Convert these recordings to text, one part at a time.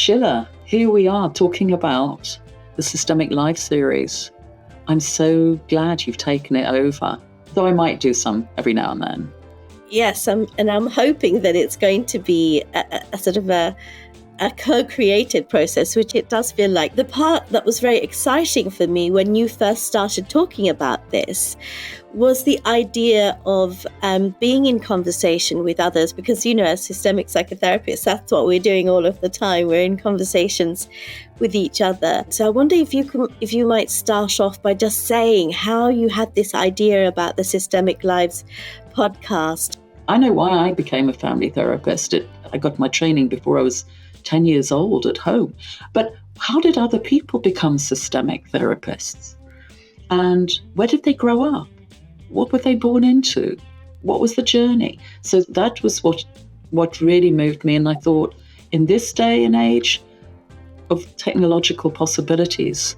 Shila, here we are talking about the Systemic Life series. I'm so glad you've taken it over, though I might do some every now and then. Yes, and I'm hoping that it's going to be a sort of a co-created process, which it does feel like. The part that was very exciting for me when you first started talking about this was the idea of being in conversation with others, because, as systemic psychotherapists, that's what we're doing all of the time. We're in conversations with each other. So I wonder if you might start off by just saying how you had this idea about the Systemic Lives podcast. I know why I became a family therapist. I got my training before I was 10 years old at home. But how did other people become systemic therapists? And where did they grow up? What were they born into? What was the journey? So that was what really moved me. And I thought, in this day and age of technological possibilities,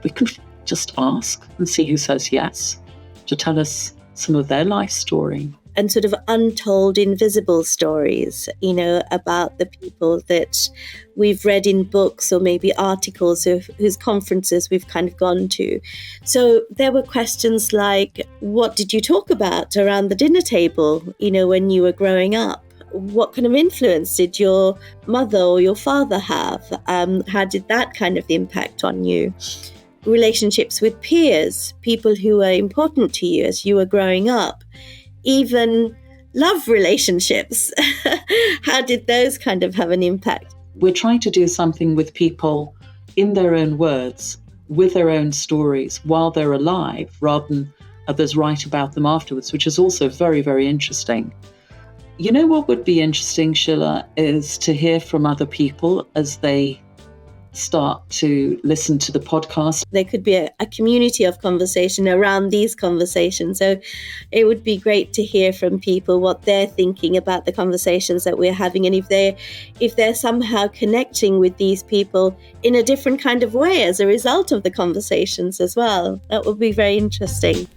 we could just ask and see who says yes to tell us some of their life story. And sort of untold invisible stories, about the people that we've read in books or maybe articles of whose conferences we've kind of gone to. So there were questions like, what did you talk about around the dinner table, when you were growing up? What kind of influence did your mother or your father have? How did that kind of impact on you? Relationships with peers, people who were important to you as you were growing up. Even love relationships. How did those kind of have an impact? We're trying to do something with people in their own words, with their own stories, while they're alive, rather than others write about them afterwards, which is also very, very interesting. What would be interesting, Shila, is to hear from other people as they start to listen to the podcast. There could be a community of conversation around these conversations. So it would be great to hear from people what they're thinking about the conversations that we're having, and if they're somehow connecting with these people in a different kind of way as a result of the conversations as well. That would be very interesting.